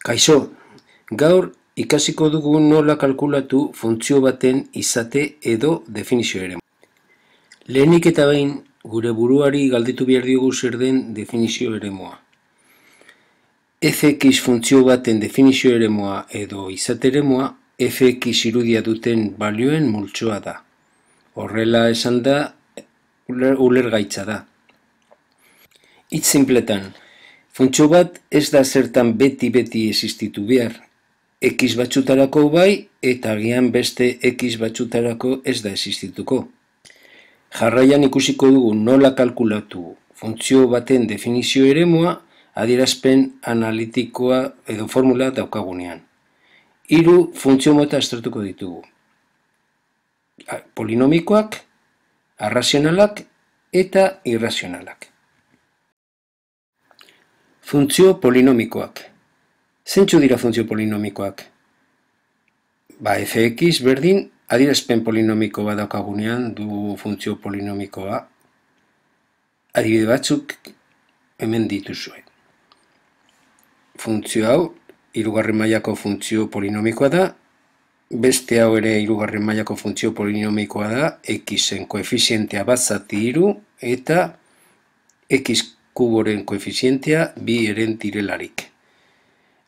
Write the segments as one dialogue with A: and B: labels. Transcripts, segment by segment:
A: Kaixo, gaur ikasiko dugu nola kalkulatu funtzio baten izate edo definizio eremua. Lehenik eta behin, gure buruari galdetu behar diogu zer den definizio eremua. fx funtzio baten definizio eremua edo izate eremua, fx irudia duten balioen multzoa da. Horrela esan da, ulergaitza da. Hitz sinpletan, funtzio bat ez da zertan beti existitu behar. X batzutarako bai, eta agian beste X batzutarako ez da existituko. Jarraian ikusiko dugu nola kalkulatu funtzio baten definizio eremua adierazpen analitikoa edo formula daukagunean. 3 funtzio mota aztertuko ditugu. Polinomikoak, arrazionalak eta irrazionalak. Funtzio polinomikoak. Zeintzu dira funtzio polinomikoak? Fx berdin adierazpen polinomiko bat daukagunean du funtzio polinomikoa. Adibide batzuk hemen dituzue. Funtzio hau, 3. mailako funtzio polinomikoa da, beste hau ere 3. mailako funtzio polinomikoa da, x-en koefizientea bat zati 3 eta x kuboren koefizientea 2 eren direlarik.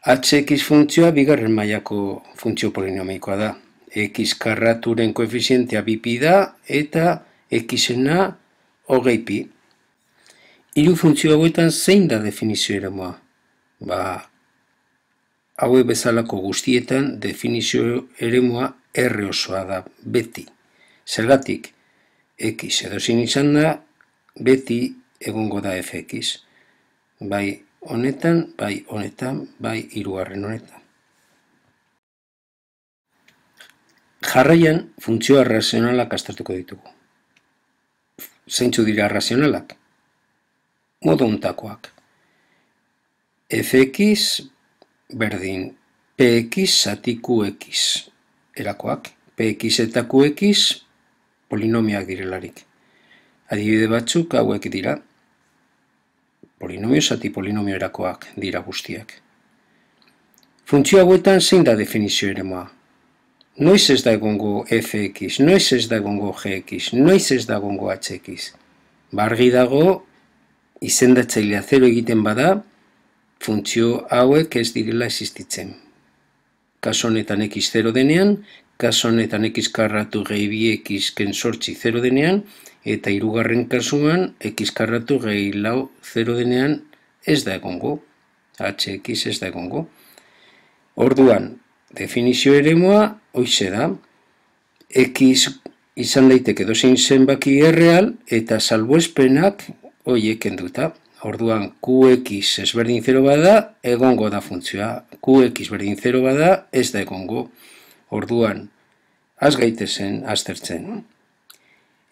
A: Hx funtzioa 2. mailako funtzio polinomikoa da. X karraturen koefizientea 2pi da eta x-ena 20pi. 3 funtzio hauetan zein da definizio eremua? Hauek bezalako guztietan definizio eremua R osoa da, beti. Zergatik, x edozein izan da, beti egongo da fx. Bai honetan, bai honetan, bai 3. honetan. Jarraian, funtzio arrazionalak aztertuko ditugu. Zeintzu dira arrazionalak? Modu honetakoak. Fx berdin px zati qx erakoak. Px eta qx polinomioak direlarik. Adibide batzuk hauek dira. Polinomio zati polinomio erakoak dira guztiak. Funtzio hauetan zein da definizio eremua? Noiz ez da egongo fx, noiz ez da egongo gx, noiz ez da egongo hx. Argi dago, izendatzailea 0 egiten bada, funtzio hauek ez direla existitzen. Kaso honetan x 0 denean, kaso honetan x karratu gehi 2x ken 8 0 denean, eta 3. kasuan x karratu gehi 4 0 denean ez da egongo. Hx ez da egongo. Orduan, definizio eremua hoize da. X izan daiteke edozein zenbaki erreal eta salbuespenak horiek kenduta. Orduan, qx ezberdin 0 bada, egongo da funtzioa. Qx berdin 0 bada, ez da egongo. Orduan, az gaitezen aztertzen.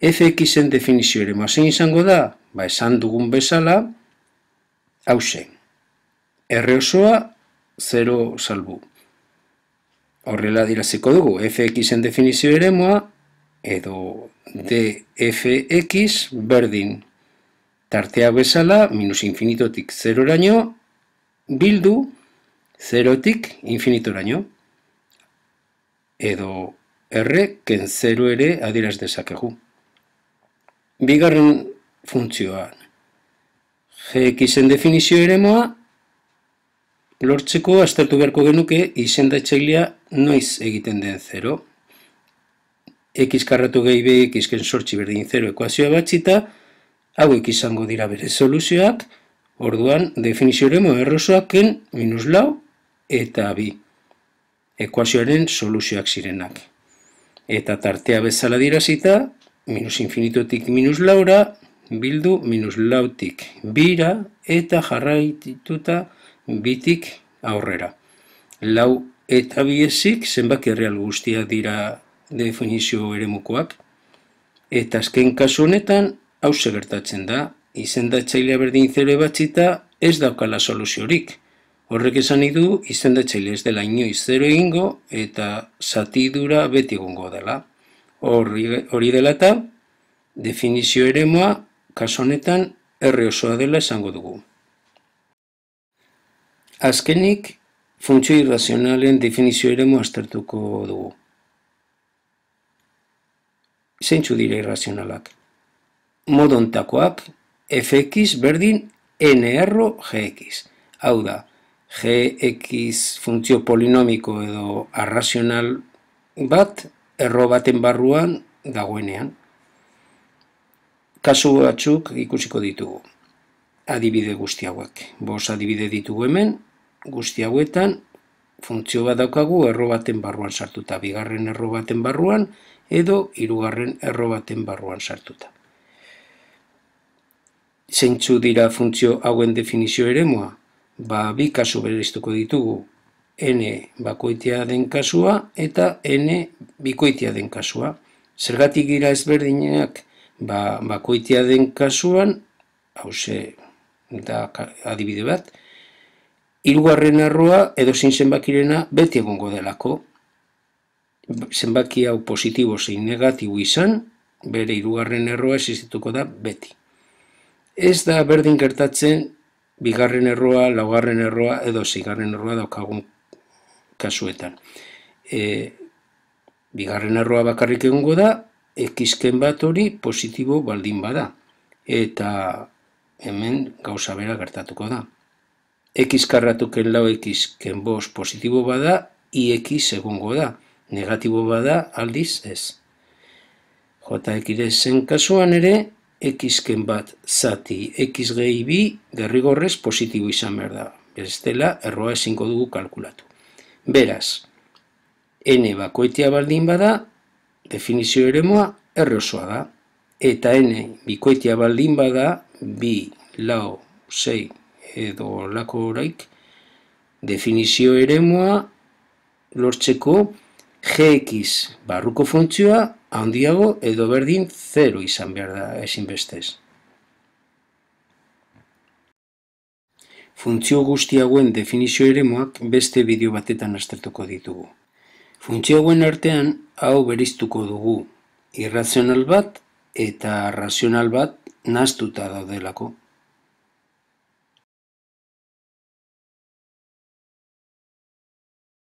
A: Fx-en definizio eremua zein izango da? Esan dugun bezala, hauxe. R osoa, 0 salbu. Horrela adiraziko dugu, fx-en definizio eremua, edo dfx berdin tartea bezala, minus infinitotik 0-raino, bildu 0-tik infinitoraino. Edo R ken 0 ere adieraz dezakegu. Bigarren funtzioan, gx-en definizio eremua, lortzeko aztertu beharko genuke izendatzailea noiz egiten den 0. X karratu gehi bx ken 8 berdin 0 ekuazioa batxita, hauek izango dira bere soluzioak, orduan definizio eremua R osoa ken minus 4 eta 2. Ekuazioaren soluzioak zirenak. Eta tartea bezala dirazita, minus infinitotik minus 4, bildu minus 4tik 2 eta jarraituta 2tik aurrera. 4 eta 2 ezik zenbaki erreal guztiak dira definizio eremukoak. Eta azken kasu honetan, hauze gertatzen da, izendatzailea berdin 0 batxita ez daukala soluziorik. Horrek esan nahi du, izendatzaile ez dela inoiz 0 egingo eta zatidura beti egongo dela. Hori dela eta, definizio eremua, kasu honetan, R osoa dela esango dugu. Azkenik, funtzio irrazionalen definizio eremu aztertuko dugu. Zeintzu dira irrazionalak? Modontakoak fx berdin n erro gx. Hau da, gx funtzio polinomiko edo arrazional bat erro baten barruan dagoenean. Kasu batzuk ikusiko ditugu. Adibide guzti hauek. 5 adibide ditugu hemen, guzti hauetan funtzio bat daukagu erro baten barruan sartuta, bigarren erro baten barruan edo hirugarren erro baten barruan sartuta. Zeintzu dira funtzio hauen definizio eremua? Bi kasu bereiztuko ditugu, n bakoitia den kasua eta n bikoitia den kasua. Zergatik dira ezberdinak? Bakoitia den kasuan, hauxe da adibide bat, hirugarren erroa edozein zenbakirena beti egongo delako. Zenbaki hau positibo zein negatibo izan, bere hirugarren erroa existituko da beti. Ez da berdin gertatzen bigarren erroa, laugarren erroa edo seigarren erroa daukagun kasuetan. Bigarren erroa bakarrik egongo da, x-ken bat hori positibo baldin bada. Eta hemen gauza bera gertatuko da. X karratuken lau x-ken 5 positibo bada, ix egongo da. Negatibo bada aldiz ez. Jx-en kasuan ere, x-ken bat zati x gehi bi derrigorrez positibo izan behar da. Bestela, erroa ezingo dugu kalkulatu. Beraz, n bakoitia baldin bada, definizio eremua r osoa da. Eta n bikoitia baldin bada, 2, 4, 6 edo lako oraik, definizio eremua lortzeko gx barruko funtzioa handiago edo berdin 0 izan behar da ezinbestez. Funtzio guzti hauen definizio eremuak beste bideo batetan aztertuko ditugu. Funtzio hauen artean hau bereiztuko dugu, irrazional bat eta razional bat nahastuta daudelako.